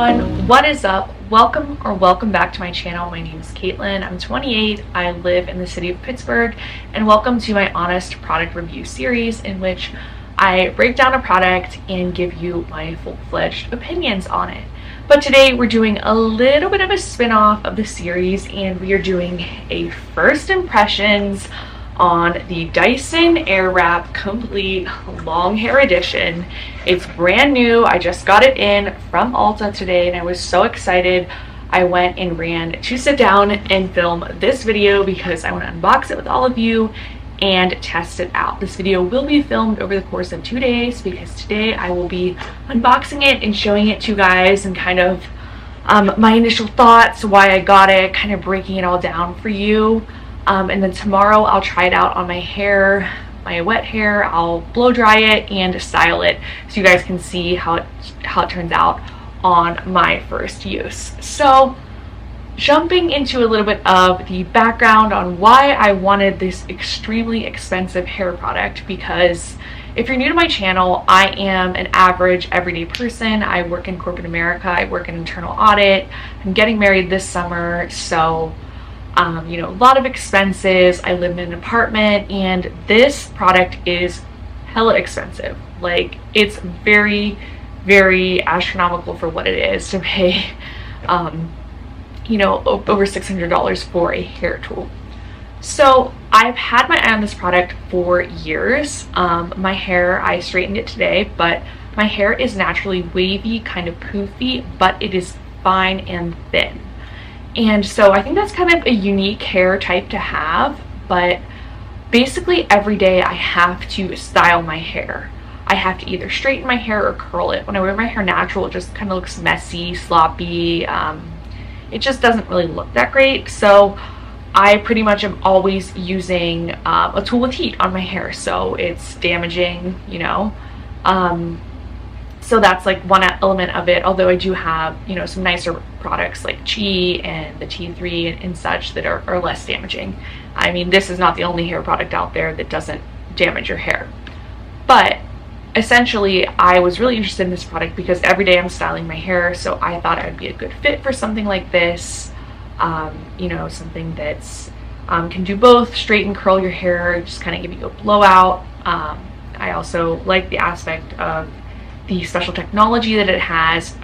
everyone, what is up? Welcome back to my channel. My name is Caitlin. I'm 28. I live in the city of Pittsburgh, and welcome to my honest product review series in which I break down a product and give you my full-fledged opinions on it. But today we're doing a little bit of a spin-off of the series, and we are doing a first impressions on the Dyson Airwrap Complete Long Hair Edition. It's brand new. I just got it in from Ulta today and I was so excited. I went and ran to sit down and film this video because I want to unbox it with all of you and test it out. This video will be filmed over the course of 2 days because today I will be unboxing it and showing it to you guys and kind of my initial thoughts, why I got it, kind of breaking it all down for you. And then tomorrow I'll try it out on my hair, my wet hair. I'll blow dry it and style it so you guys can see how it turns out on my first use. So jumping into a little bit of the background on why I wanted this extremely expensive hair product, because if you're new to my channel, I am an average everyday person. I work in corporate America. I work in internal audit. I'm getting married this summer, so you know, a lot of expenses. I live in an apartment, and this product is hella expensive. Like, it's very, very astronomical for what it is to pay, you know, over $600 for a hair tool. So I've had my eye on this product for years. My hair, I straightened it today, but my hair is naturally wavy, kind of poofy, but it is fine and thin. And so I think that's kind of a unique hair type to have, but basically every day I have to style my hair. I have to either straighten my hair or curl it. When I wear my hair natural, it just kind of looks messy, sloppy. It just doesn't really look that great. So I pretty much am always using a tool with heat on my hair, so it's damaging, you know. So that's like one element of it, although I do have, you know, some nicer products like Chi and the T3 and such that are less damaging. I mean, this is not the only hair product out there that doesn't damage your hair. But essentially, I was really interested in this product because every day I'm styling my hair, so I thought I would be a good fit for something like this. You know, something that's can do both, straighten, curl your hair, just kind of give you a blowout. I also like the aspect of the special technology that it has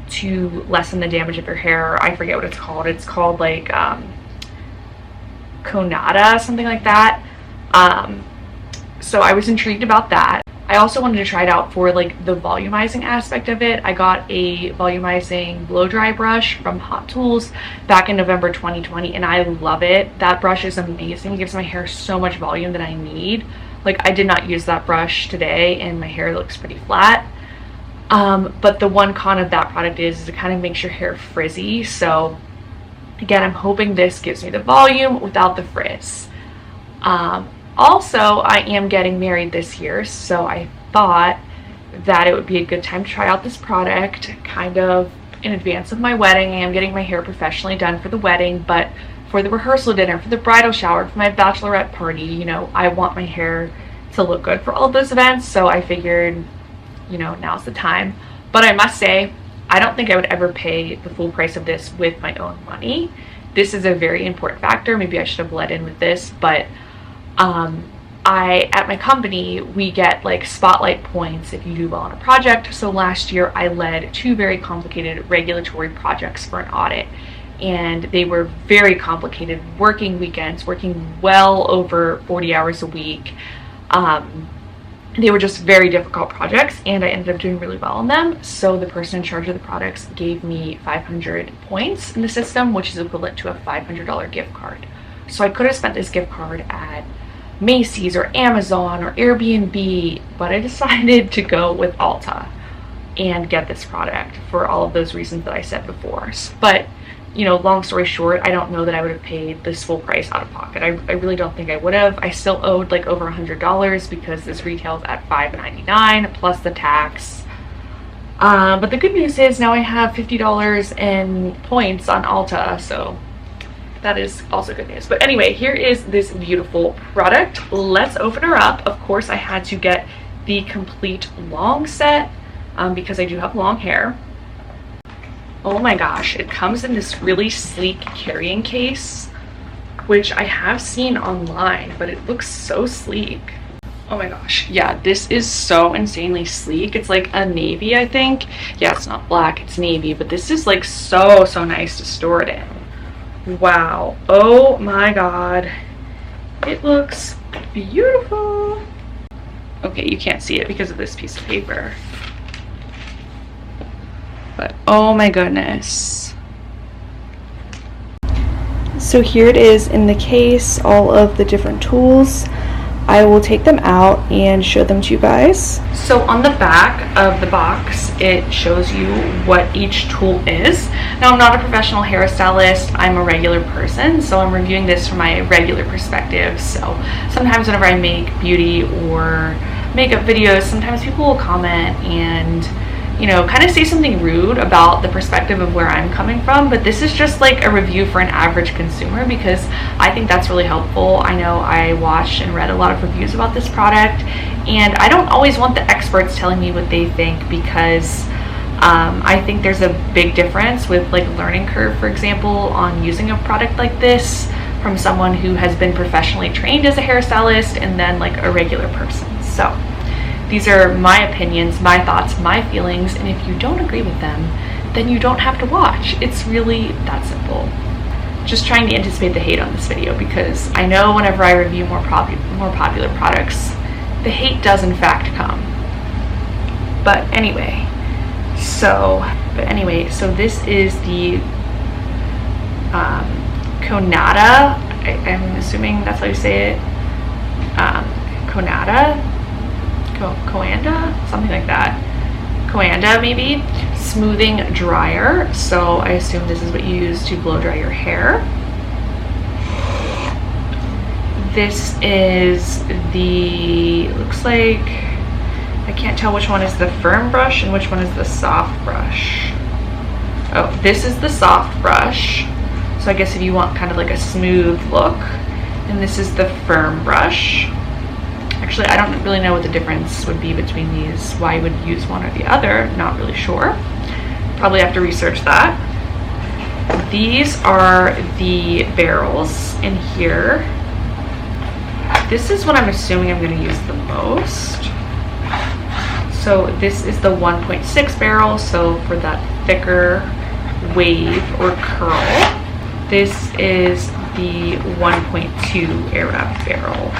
to lessen the damage of your hair. I forget what it's called. It's called like Conada, something like that. So I was intrigued about that. I also wanted to try it out for like the volumizing aspect of it. I got a volumizing blow dry brush from Hot Tools back in November 2020 and I love it. That brush is amazing. It gives my hair so much volume that I need. Like, I did not use that brush today and my hair looks pretty flat. But the one con of that product is it kind of makes your hair frizzy. So again, I'm hoping this gives me the volume without the frizz. Also, I am getting married this year, so I thought that it would be a good time to try out this product kind of in advance of my wedding. I am getting my hair professionally done for the wedding, but for the rehearsal dinner, for the bridal shower, for my bachelorette party, you know, I want my hair to look good for all of those events. So I figured, you know, now's the time. But I must say, I don't think I would ever pay the full price of this with my own money. This is a very important factor. Maybe I should have led in with this, but at my company, we get like spotlight points if you do well on a project. So last year I led 2 very complicated regulatory projects for an audit. And they were very complicated, working weekends, working well over 40 hours a week. They were just very difficult projects, and I ended up doing really well on them. So the person in charge of the products gave me 500 points in the system, which is equivalent to a $500 gift card. So I could have spent this gift card at Macy's or Amazon or Airbnb, but I decided to go with Ulta and get this product for all of those reasons that I said before. But you know, long story short, I don't know that I would have paid this full price out of pocket. I really don't think I would have. I still owed like over $100 because this retails at $5.99 plus the tax. But the good news is now I have $50 in points on Ulta, so that is also good news. But anyway, here is this beautiful product. Let's open her up. Of course, I had to get the complete long set because I do have long hair. Oh my gosh, it comes in this really sleek carrying case, which I have seen online, but it looks so sleek. Oh my gosh, yeah, this is so insanely sleek. It's like a navy, I think. Yeah, it's not black, it's navy, but this is like so nice to store it in. Wow, oh my god. It looks beautiful. Okay, you can't see it because of this piece of paper. But oh my goodness. So here it is in the case, all of the different tools. I will take them out and show them to you guys. So on the back of the box, it shows you what each tool is. Now, I'm not a professional hairstylist, I'm a regular person, so I'm reviewing this from my regular perspective. So sometimes whenever I make beauty or makeup videos, sometimes people will comment and, you know, kind of say something rude about the perspective of where I'm coming from, but this is just like a review for an average consumer because I think that's really helpful. I know I watched and read a lot of reviews about this product, and I don't always want the experts telling me what they think because I think there's a big difference with like learning curve, for example, on using a product like this from someone who has been professionally trained as a hairstylist and then like a regular person. So these are my opinions, my thoughts, my feelings, and if you don't agree with them, then you don't have to watch. It's really that simple. Just trying to anticipate the hate on this video because I know whenever I review more popular products, the hate does in fact come. But anyway, so this is the Conada. I'm assuming that's how you say it. Coanda, something like that. Coanda, maybe. Smoothing dryer. So I assume this is what you use to blow dry your hair. This is the, looks like, I can't tell which one is the firm brush and which one is the soft brush. Oh, this is the soft brush. So I guess if you want kind of like a smooth look. And this is the firm brush. Actually, I don't really know what the difference would be between these, why you would use one or the other, not really sure. Probably have to research that. These are the barrels in here. This is what I'm assuming I'm going to use the most. So this is the 1.6 barrel, so for that thicker wave or curl. This is the 1.2 Airwrap barrel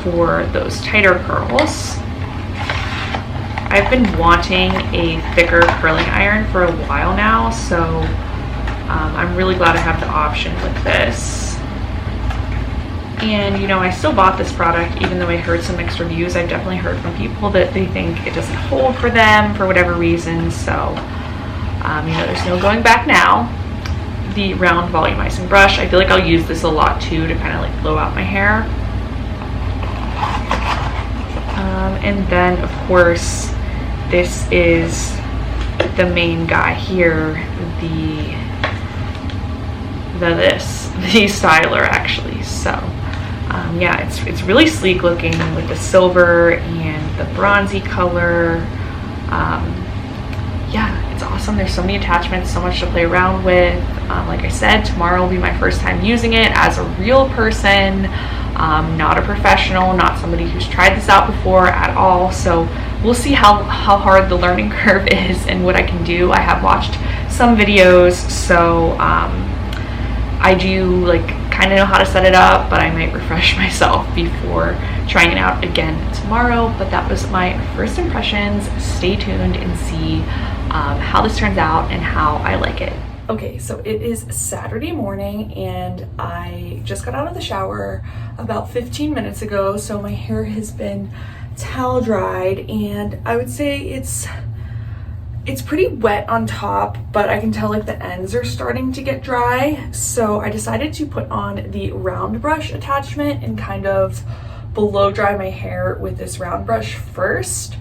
for those tighter curls. I've been wanting a thicker curling iron for a while now, so I'm really glad I have the option with this. And you know, I still bought this product even though I heard some mixed reviews. I've definitely heard from people that they think it doesn't hold for them for whatever reason, so you know, there's no going back now. The round volumizing brush, I feel like I'll use this a lot too to kind of like blow out my hair. And then of course this is the main guy here, the styler actually. So yeah, it's really sleek looking with the silver and the bronzy color. Yeah, it's awesome. There's so many attachments, so much to play around with. Like I said, tomorrow will be my first time using it as a real person, not a professional, not somebody who's tried this out before at all. So we'll see how hard the learning curve is and what I can do. I have watched some videos, so I do like kind of know how to set it up, but I might refresh myself before trying it out again tomorrow. But that was my first impressions. Stay tuned and see how this turns out and how I like it. Okay, so it is Saturday morning and I just got out of the shower about 15 minutes ago, so my hair has been towel dried and I would say it's pretty wet on top, but I can tell like the ends are starting to get dry. So I decided to put on the round brush attachment and kind of blow dry my hair with this round brush first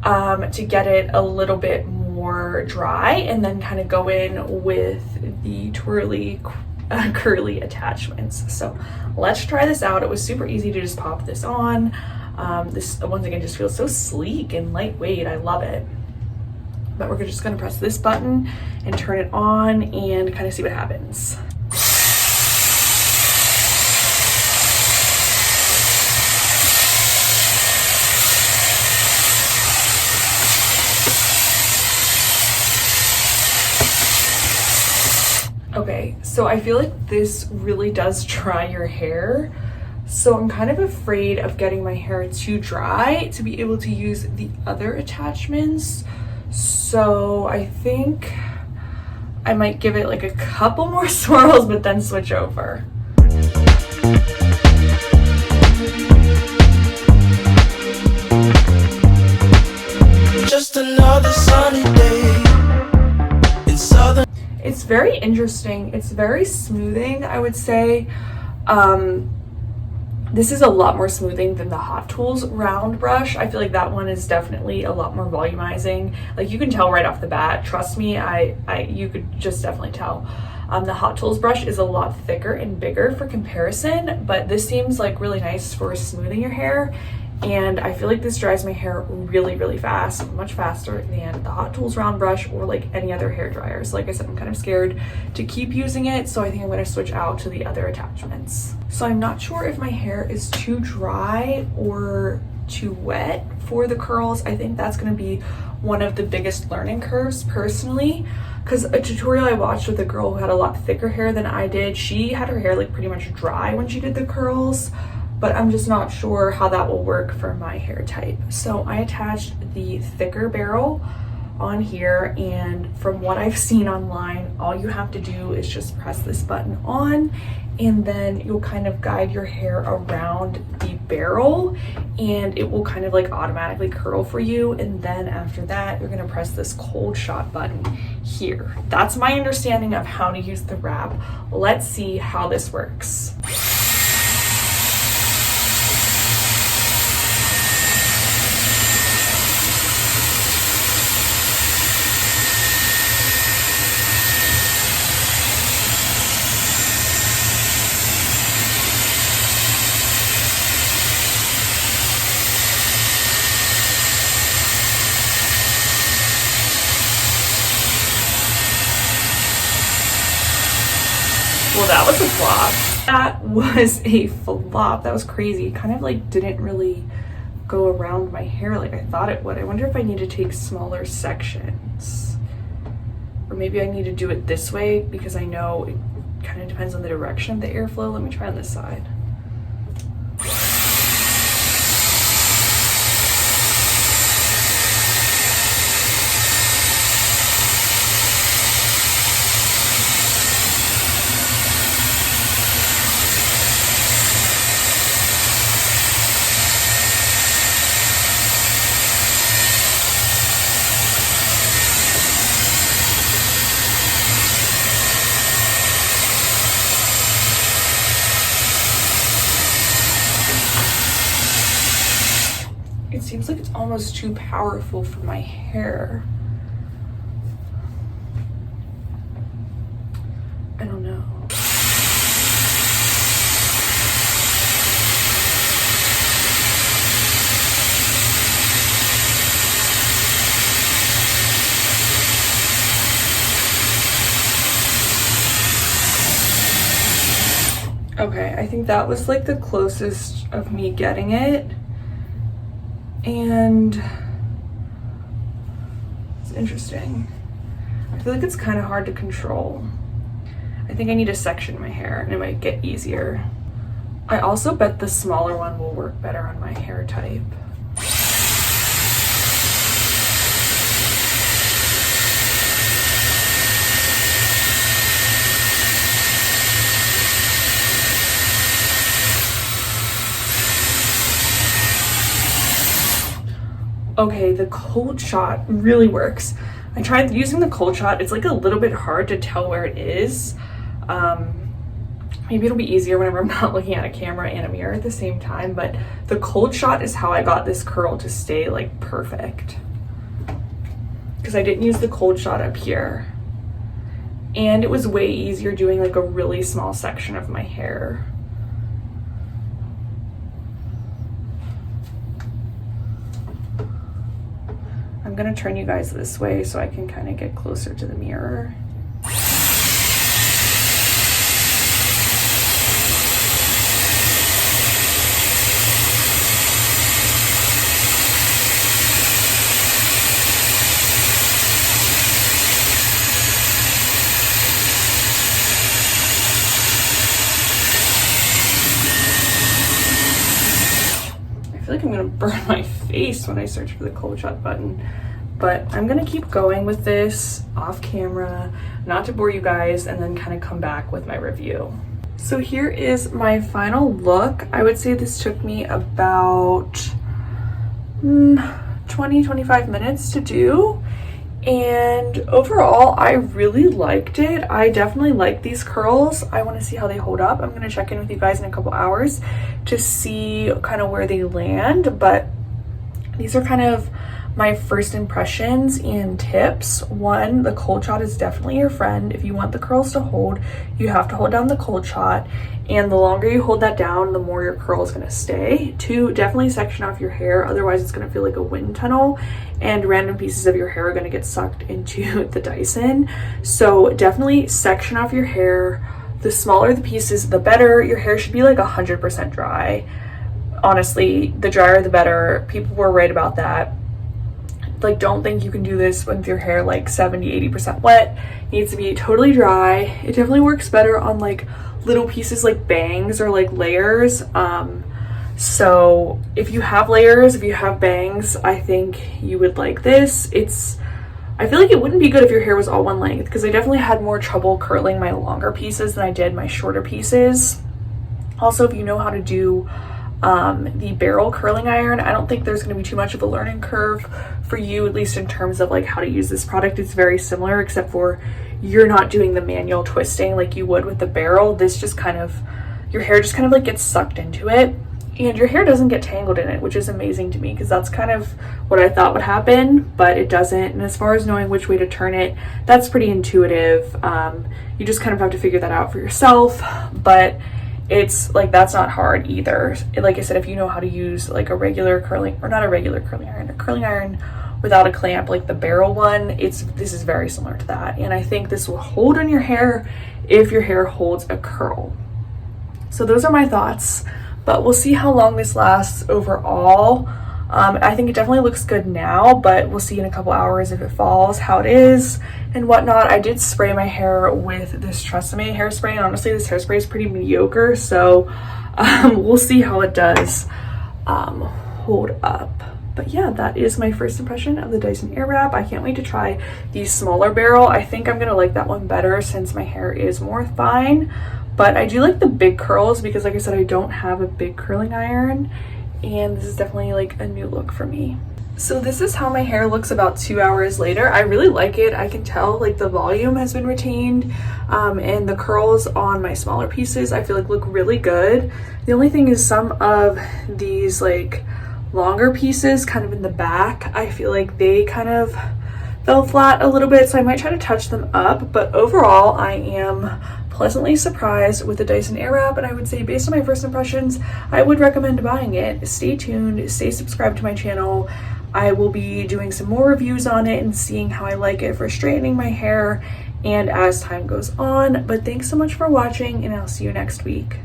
to get it a little bit more dry, and then kind of go in with the twirly curly attachments. So let's try this out. It was super easy to just pop this on. This once again just feels so sleek and lightweight. I love it. but we're just gonna press this button and turn it on and kind of see what happens. Okay, so I feel like this really does dry your hair. So I'm kind of afraid of getting my hair too dry to be able to use the other attachments. So I think I might give it like a couple more swirls, but then switch over. Just another sunny day in southern. It's very interesting. It's very smoothing, I would say. This is a lot more smoothing than the Hot Tools round brush. I feel like that one is definitely a lot more volumizing. Like you can tell right off the bat, trust me, you could just definitely tell. The Hot Tools brush is a lot thicker and bigger for comparison, but this seems like really nice for smoothing your hair. And I feel like this dries my hair really, really fast, much faster than the Hot Tools round brush or like any other hair dryer. So like I said, I'm kind of scared to keep using it. So I think I'm gonna switch out to the other attachments. So I'm not sure if my hair is too dry or too wet for the curls. I think that's gonna be one of the biggest learning curves personally, because a tutorial I watched with a girl who had a lot thicker hair than I did, she had her hair like pretty much dry when she did the curls. But I'm just not sure how that will work for my hair type. So I attached the thicker barrel on here, and from what I've seen online, all you have to do is just press this button on, and then you'll kind of guide your hair around the barrel, and it will kind of like automatically curl for you. And then after that, you're gonna press this cold shot button here. That's my understanding of how to use the wrap. Let's see how this works. Well, that was a flop. That was a flop. That was crazy. It kind of like didn't really go around my hair like I thought it would. I wonder if I need to take smaller sections. Or maybe I need to do it this way, because I know it kind of depends on the direction of the airflow. Let me try on this side. It seems like it's almost too powerful for my hair. I don't know. Okay, I think that was like the closest of me getting it. And it's interesting. I feel like it's kind of hard to control. I think I need to section my hair and it might get easier. I also bet the smaller one will work better on my hair type. Okay, the cold shot really works. I tried using the cold shot. It's like a little bit hard to tell where it is. Maybe it'll be easier whenever I'm not looking at a camera and a mirror at the same time, but the cold shot is how I got this curl to stay like perfect. Because I didn't use the cold shot up here. And it was way easier doing like a really small section of my hair. I'm I'm gonna turn you guys this way so I can kind of get closer to the mirror. I feel like I'm gonna burn my face when I search for the cold shot button, but I'm gonna keep going with this off camera, not to bore you guys, and then kind of come back with my review. So here is my final look. I would say this took me about 20-25 minutes to do. And overall, I really liked it. I definitely like these curls. I want to see how they hold up. I'm going to check in with you guys in a couple hours to see kind of where they land. But these are kind of my first impressions and tips. One, the cold shot is definitely your friend. If you want the curls to hold, you have to hold down the cold shot. And the longer you hold that down, the more your curl is going to stay. Two, definitely section off your hair. Otherwise, it's going to feel like a wind tunnel and random pieces of your hair are going to get sucked into the Dyson. So definitely section off your hair. The smaller the pieces, the better. Your hair should be like 100% dry. Honestly, the drier the better. People were right about that. Like, don't think you can do this with your hair like 70-80% wet. It needs to be totally dry. It definitely works better on like little pieces like bangs or like layers. So if you have layers, if you have bangs, I think you would like this. I feel like it wouldn't be good if your hair was all one length, because I definitely had more trouble curling my longer pieces than I did my shorter pieces. Also, if you know how to do the barrel curling iron, I don't think there's going to be too much of a learning curve for you, at least in terms of like how to use this product. It's very similar, except for you're not doing the manual twisting like you would with the barrel. This just kind of, your hair just kind of like gets sucked into it, and your hair doesn't get tangled in it, which is amazing to me, because that's kind of what I thought would happen, but it doesn't. And as far as knowing which way to turn it, that's pretty intuitive. You just kind of have to figure that out for yourself, but it's like, that's not hard either. Like I said, if you know how to use like a regular curling, or not a regular curling iron, a curling iron without a clamp like the barrel one, this is very similar to that. And I think this will hold on your hair if your hair holds a curl. So those are my thoughts, but we'll see how long this lasts overall. I think it definitely looks good now, but we'll see in a couple hours if it falls, how it is and whatnot. I did spray my hair with this Tresemme hairspray, and honestly this hairspray is pretty mediocre, so we'll see how it does hold up. But yeah, that is my first impression of the Dyson Airwrap. I can't wait to try the smaller barrel. I think I'm gonna like that one better since my hair is more fine, but I do like the big curls because, like I said, I don't have a big curling iron, and this is definitely like a new look for me. So this is how my hair looks about 2 hours later. I really like it. I can tell like the volume has been retained, and the curls on my smaller pieces I feel like look really good. The only thing is some of these like longer pieces kind of in the back, I feel like they kind of fell flat a little bit, so I might try to touch them up. But overall, I am pleasantly surprised with the Dyson Airwrap, and I would say, based on my first impressions, I would recommend buying it. Stay tuned, stay subscribed to my channel. I will be doing some more reviews on it and seeing how I like it for straightening my hair and as time goes on. But thanks so much for watching, and I'll see you next week.